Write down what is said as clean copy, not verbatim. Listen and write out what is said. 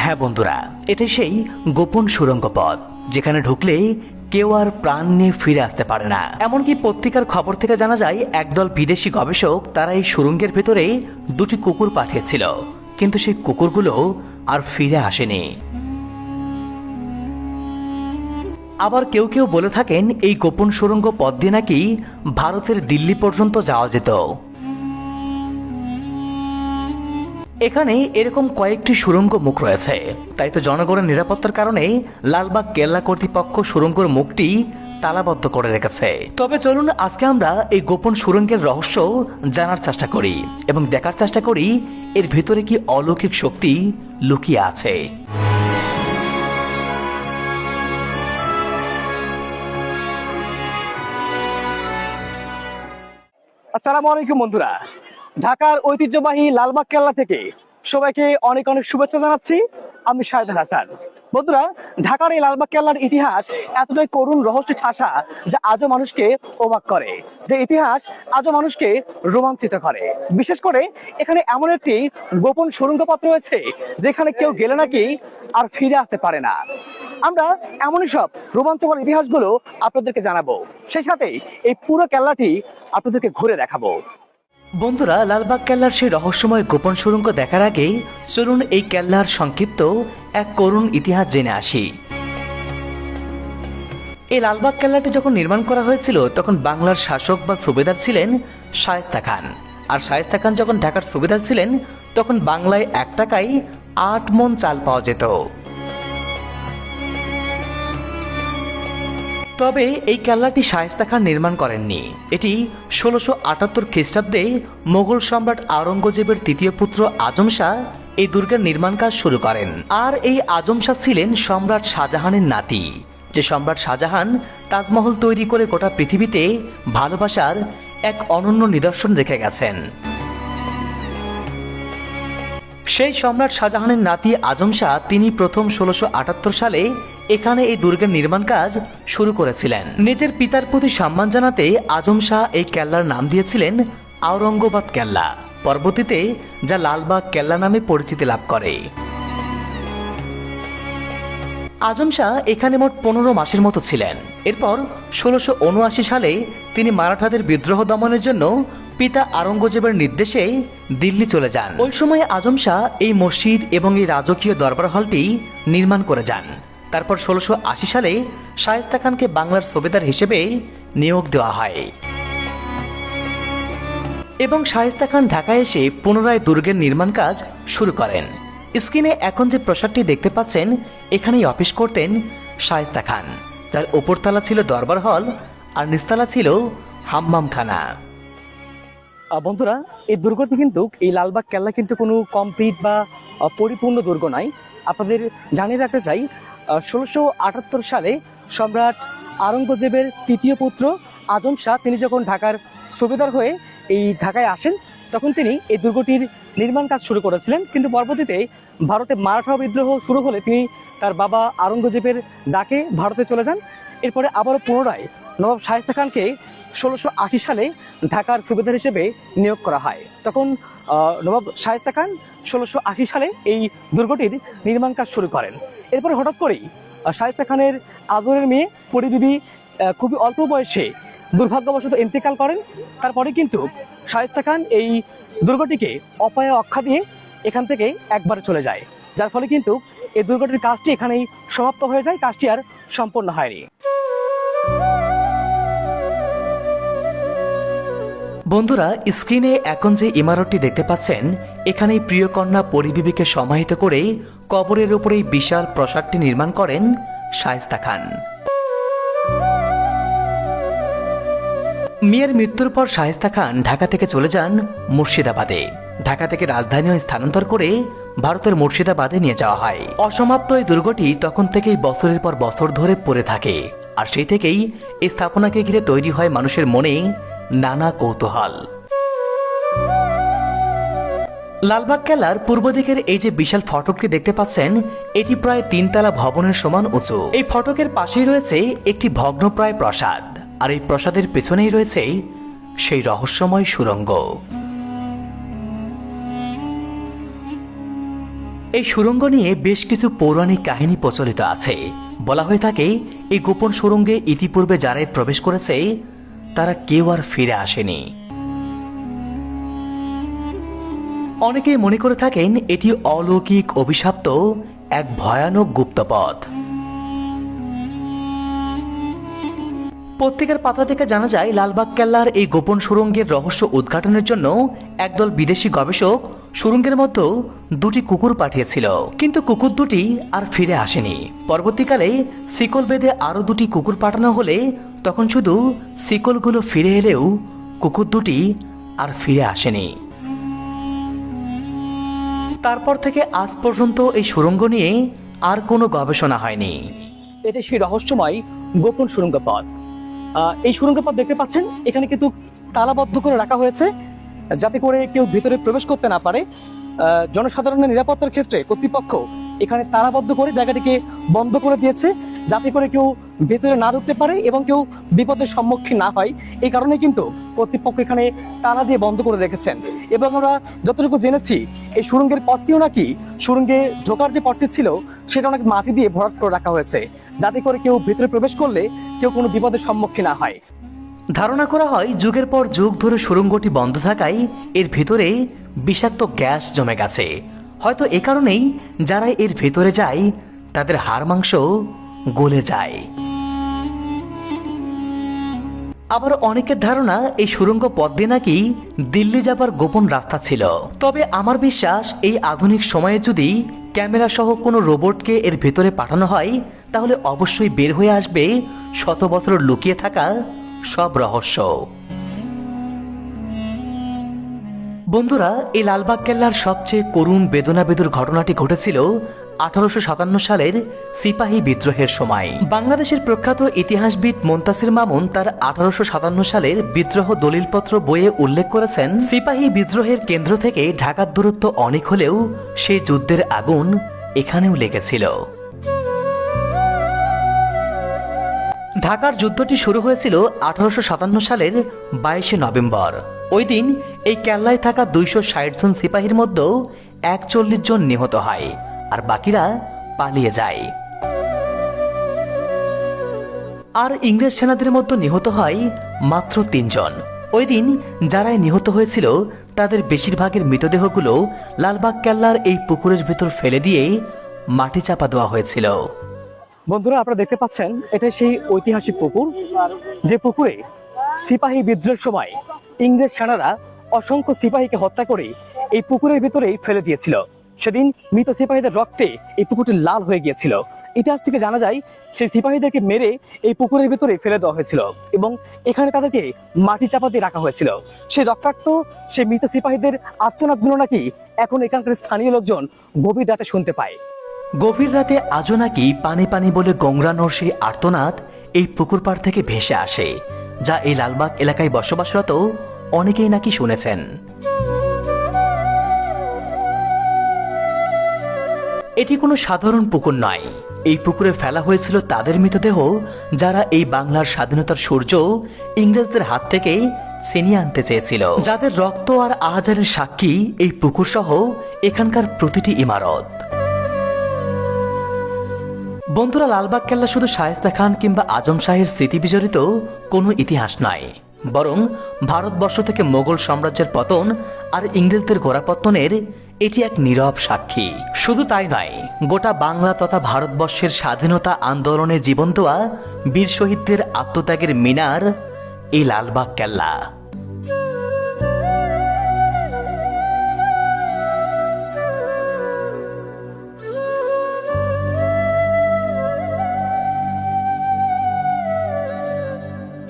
হ্যাঁ বন্ধুরা, এটাই সেই গোপন সুড়ঙ্গ পথ যেখানে ঢুকলে কেউ আর প্রাণ নিয়ে ফিরে আসতে পারে না। এমনকি পত্রিকার খবর থেকে জানা যায় একদল বিদেশি গবেষক তারা এই সুড়ঙ্গের ভেতরে দুটি কুকুর পাঠিয়েছিল, কিন্তু সেই কুকুরগুলো আর ফিরে আসেনি। আবার কেউ কেউ বলে থাকেন এই গোপন সুড়ঙ্গ পথ দিয়ে নাকি ভারতের দিল্লি পর্যন্ত যাওয়া যেত। এখানে এরকম কয়েকটি সুড়ঙ্গ মুখ রয়েছে, তাই তো জনগণের নিরাপত্তার কারণে লালবাগ কেল্লা কর্তৃপক্ষ সুড়ঙ্গের মুখটি তালাবদ্ধ করে রেখেছে। তবে চলুন আজকে আমরা এই গোপন সুড়ঙ্গের রহস্য জানার চেষ্টা করি এবং দেখার চেষ্টা করি এর ভেতরে কি অলৌকিক শক্তি লুকিয়ে আছে। আসসালামু আলাইকুম বন্ধুরা, ঢাকার ঐতিহ্যবাহী লালবাগ কেল্লা থেকে সবাইকে অনেক অনেক শুভেচ্ছা জানাচ্ছি। আমি শাহেদ হাসান। বন্ধুরা, ঢাকার এই লালবাগ কেল্লার ইতিহাস এতটাই করুণ রহস্যে ঠাসা যা আজও মানুষকে অবাক করে, যে ইতিহাস আজও মানুষকে রোমাঞ্চিত করে। বিশেষ করে এখানে এমন একটি গোপন সুড়ঙ্গ পথ রয়েছে যেখানে কেউ গেলে নাকি আর ফিরে আসতে পারে না। আমরা এমনই সব রোমাঞ্চকর ইতিহাসগুলো আপনাদেরকে জানাবো, সেই সাথে এই পুরো কেল্লাটি আপনাদেরকে ঘুরে দেখাবো। বন্ধুরা, লালবাগ কেল্লার সেই রহস্যময় গোপন সুড়ঙ্গ দেখার আগে চলুন এই কেল্লার সংক্ষিপ্ত এক করুণ ইতিহাস জেনে আসি। এই লালবাগ কেল্লাটি যখন নির্মাণ করা হয়েছিল তখন বাংলার শাসক বা সুবেদার ছিলেন শায়েস্তা খান। আর শায়েস্তা খান যখন ঢাকার সুবেদার ছিলেন তখন বাংলায় 1 টাকায় 8 মণ চাল পাওয়া যেত। তবে এই কেল্লাটি শায়েস্তা খান নির্মাণ করেননি। এটি 1678 খ্রিস্টাব্দে মোগল সম্রাট আওরঙ্গজেবের 3য় পুত্র আজম শাহ এই দুর্গের নির্মাণ কাজ শুরু করেন। আর এই আজম শাহ ছিলেন সম্রাট শাহজাহানের নাতি, যে সম্রাট শাহজাহান তাজমহল তৈরি করে গোটা পৃথিবীতে ভালোবাসার এক অনন্য নিদর্শন রেখে গেছেন। সেই সম্রাট শাহজাহানের নাতি আজম শাহ তিনি প্রথম 1678 সালে এখানে এই দুর্গের নির্মাণ কাজ শুরু করেছিলেন। নিজের পিতার প্রতি সম্মান জানাতে আজম শাহ এই কেল্লার নাম দিয়েছিলেন আওরঙ্গাবাদ কেল্লা, পরবর্তীতে যা লালবাগ কেল্লা নামে পরিচিতি লাভ করে। আজম শাহ এখানে মোট 15 মাসের মতো ছিলেন। এরপর 1679 সালে তিনি মারাঠাদের বিদ্রোহ দমনের জন্য পিতা আওরঙ্গজেবের নির্দেশে দিল্লি চলে যান। ওই সময় আজম শাহ এই মসজিদ এবং এই রাজকীয় দরবার হলটি নির্মাণ করে যান। তারপর 1680 সালে শায়েস্তা খানকে বাংলার সুবেদার হিসেবে নিয়োগ দেওয়া হয় এবং শায়েস্তা খান ঢাকায় এসে পুনরায় দুর্গের নির্মাণ কাজ শুরু করেন। স্ক্রিনে এখন যে প্রাসাদটি দেখতে পাচ্ছেন এখানেই অফিস করতেন শায়েস্তা খান, যার উপরতলা ছিল দরবার হল আর নিচতলা ছিল হাম্মামখানা। বন্ধুরা, এই দুর্গটি কিন্তু এই লালবাগ কেল্লা কিন্তু কোনো কমপ্লিট বা পরিপূর্ণ দুর্গ নয়। আপনাদের জানিয়ে রাখতে চাই 1678 সালে সম্রাট আওরঙ্গজেবের 3য় পুত্র আজম শাহ তিনি যখন ঢাকার সুবেদার হয়ে এই ঢাকায় আসেন তখন তিনি এই দুর্গটির নির্মাণ কাজ শুরু করেছিলেন। কিন্তু পরবর্তীতে ভারতে মারাঠা বিদ্রোহ শুরু হলে তিনি তার বাবা আওরঙ্গজেবের ডাকে ভারতে চলে যান। এরপরে আবারও পুনরায় নবাব শায়েস্তা খানকে 1680 সালে ঢাকার সুবেদার হিসেবে নিয়োগ করা হয়। তখন নবাব শায়েস্তা খান 1680 সালে এই দুর্গটির নির্মাণ কাজ শুরু করেন। এরপরে হঠাৎ করেই শায়েস্তা খানের আদরের মেয়ে পরিবিবি খুবই অল্প বয়সে দুর্ভাগ্যবশত ইন্তেকাল করেন। তারপরে কিন্তু শায়েস্তা খান এই দুর্গটিকে অপায়া অক্ষা দিয়ে এখান থেকে একবারে চলে যায়, যার ফলে কিন্তু এই দুর্গটির কাজটি এখানেই সমাপ্ত হয়ে যায়, কাজটি আর সম্পন্ন হয়নি। বন্ধুরা, স্ক্রিনে এখন যে ইমারতটি দেখতে পাচ্ছেন এখানেই প্রিয় কন্যা পরিবিবিকে সমাহিত করে কবরের উপরে বিশাল প্রাসাদটি নির্মাণ করেন শায়েস্তা খান। মেয়ের মৃত্যুর পর শায়েস্তা খান ঢাকা থেকে চলে যান মুর্শিদাবাদে। ঢাকা থেকে রাজধানীও স্থানান্তর করে ভারতের মুর্শিদাবাদে নিয়ে যাওয়া হয়। অসমাপ্ত এই দুর্গটি তখন থেকেই বছরের পর বছর ধরে পড়ে থাকে, আর সেই থেকেই এই স্থাপনাকে ঘিরে তৈরি হয় মানুষের মনে নানা কৌতূহল। লালবাগ কেল্লার পূর্ব দিকের এই যে বিশাল ফটকটি দেখতে পাচ্ছেন এটি প্রায় 3 তলা ভবনের সমান উঁচু। এই ফটকের পাশেই রয়েছে একটি ভগ্নপ্রায় প্রাসাদ, আর এই প্রাসাদের পেছনেই রয়েছে সেই রহস্যময় সুড়ঙ্গ। এই সুড়ঙ্গ নিয়ে বেশ কিছু পৌরাণিক কাহিনী প্রচলিত আছে। বলা হয়ে থাকে এই গোপন সুড়ঙ্গে ইতিপূর্বে যারাই প্রবেশ করেছে তারা কেউ আর ফিরে আসেনি। অনেকেই মনে করে থাকেন এটি অলৌকিক অভিশপ্ত এক ভয়ানক গুপ্তপথ। পত্রিকার পাতা থেকে জানা যায় লালবাগ কেল্লার এই গোপন সুড়ঙ্গের রহস্য উদ্ঘাটনের জন্য একদল বিদেশি গবেষক সুড়ঙ্গের মধ্যে দুটি কুকুর পাঠিয়েছিল, কিন্তু কুকুর দুটি আর ফিরে আসেনি। পরবর্তীকালে শিকল বেঁধে আরো দুটি কুকুর পাঠানো হলে তখন শুধু শিকলগুলো ফিরে এলেও কুকুর দুটি আর ফিরে আসেনি। তারপর থেকে আজ পর্যন্ত এই সুড়ঙ্গ নিয়ে আর কোনো গবেষণা হয়নি। এটা সেই রহস্যময় গোপন সুড়ঙ্গ পথ। এই সুড়ঙ্গ পথ দেখতে পাচ্ছেন, এখানে কিন্তু তালাবদ্ধ করে রাখা হয়েছে যাতে করে কেউ ভিতরে প্রবেশ করতে না পারে। জনসাধারণের নিরাপত্তার ক্ষেত্রে কর্তৃপক্ষ এখানে তালাবদ্ধ করে জায়গাটিকে বন্ধ করে দিয়েছে যাতে করে কেউ ভেতরে না ঢুকতে পারে এবং কেউ বিপদের সম্মুখীন না হয়। এই কারণে কিন্তু কর্তৃপক্ষ এখানে তালা দিয়ে বন্ধ করে রেখেছেন। এবং আমরা যতটুকু জেনেছি এই সুড়ঙ্গের পথটিও নাকি সুড়ঙ্গে ঢোকার যে পথটি ছিল সেটা অনেক মাটি দিয়ে ভরাট করে রাখা হয়েছে যাতে করে কেউ ভেতরে প্রবেশ করলে কেউ কোনো বিপদের সম্মুখীন না হয়। ধারণা করা হয় যুগের পর যুগ ধরে সুড়ঙ্গটি বন্ধ থাকায় এর ভিতরে বিষাক্ত গ্যাস জমে গেছে। হয়তো এ কারণেই যারা এর ভেতরে যায় তাদের হাড় মাংস গলে যায়। আবার অনেকের ধারণা এই সুড়ঙ্গ পথ দিয়ে নাকি দিল্লি যাবার গোপন রাস্তা ছিল। তবে আমার বিশ্বাস এই আধুনিক সময়ে যদি ক্যামেরা সহ কোনো রোবটকে এর ভেতরে পাঠানো হয় তাহলে অবশ্যই বের হয়ে আসবে শত বছর লুকিয়ে থাকা সব রহস্য। বন্ধুরা, এই লালবাগ কেল্লার সবচেয়ে করুণ বেদনাবেদুর ঘটনাটি ঘটেছিল 1857 সালের সিপাহী বিদ্রোহের সময়। বাংলাদেশের প্রখ্যাত ইতিহাসবিদ মুনতাসির মামুন তার 1857 সালের বিদ্রোহ দলিলপত্র বইয়ে উল্লেখ করেছেন, সিপাহী বিদ্রোহের কেন্দ্র থেকে ঢাকার দূরত্ব অনেক হলেও সেই যুদ্ধের আগুন এখানেও লেগেছিল। ঢাকার যুদ্ধটি শুরু হয়েছিল 1857 সালের 22শে নভেম্বর। ওই দিন এই কেল্লায় থাকা 260 জন সিপাহীর মধ্যে 41 জন নিহত হয় আর বাকিরা পালিয়ে যায়। আর ইংরেজ সেনাদের মধ্যে নিহত হয় মাত্র 3 জন। ওই দিন যারাই নিহত হয়েছিল তাদের বেশিরভাগের মৃতদেহগুলো লালবাগ কেল্লার এই পুকুরের ভিতর ফেলে দিয়ে মাটি চাপা দেওয়া হয়েছিল। বন্ধুরা, আপনারা দেখতে পাচ্ছেন এটা সেই ঐতিহাসিক পুকুর, যে পুকুরে সিপাহী বিদ্রোহের সময় ইংরেজ সেনারা অসংখ্য সিপাহীকে হত্যা করে এই পুকুরের ভিতরেই ফেলে দিয়েছিল। সেদিন মৃত সিপাহীদের রক্তে এই পুকুরটি লাল হয়ে গিয়েছিল। ইতিহাস থেকে জানা যায় সেই সিপাহীদেরকে মেরে এই পুকুরের ভিতরে ফেলে দেওয়া হয়েছিল এবং এখানে তাদেরকে মাটি চাপা দিয়ে রাখা হয়েছিল। সেই রক্তাক্ত সেই মৃত সিপাহীদের আর্তনাদগুলো নাকি এখন এখানকার স্থানীয় লোকজন গভীর রাতে শুনতে পায়। গভীর রাতে আজও নাকি পানি পানি বলে গংরানোর সেই আর্তনাদ এই পুকুর পাড় থেকে ভেসে আসে, যা এই লালবাগ এলাকায় বসবাসরত অনেকেই নাকি শুনেছেন। এটি কোনো সাধারণ পুকুর নয়। এই পুকুরে ফেলা হয়েছিল তাদের মৃতদেহ যারা এই বাংলার স্বাধীনতার সূর্য ইংরেজদের হাত থেকে ছিনিয়ে আনতে চেয়েছিল, যাদের রক্ত আর আহাজারের সাক্ষী এই পুকুর সহ এখানকার প্রতিটি ইমারত। বন্ধুরা, লালবাগ কেল্লা শুধু শায়েস্তা খান কিংবা আজম শাহের স্মৃতি বিজড়িত কোনো ইতিহাস নয়, বরং ভারতবর্ষ থেকে মোগল সাম্রাজ্যের পতন আর ইংরেজদের গোড়াপত্তনের এটি এক নীরব সাক্ষী। শুধু তাই নয়, গোটা বাংলা তথা ভারতবর্ষের স্বাধীনতা আন্দোলনে জীবন দেওয়া বীর শহীদদের আত্মত্যাগের মিনার এই লালবাগ কেল্লা।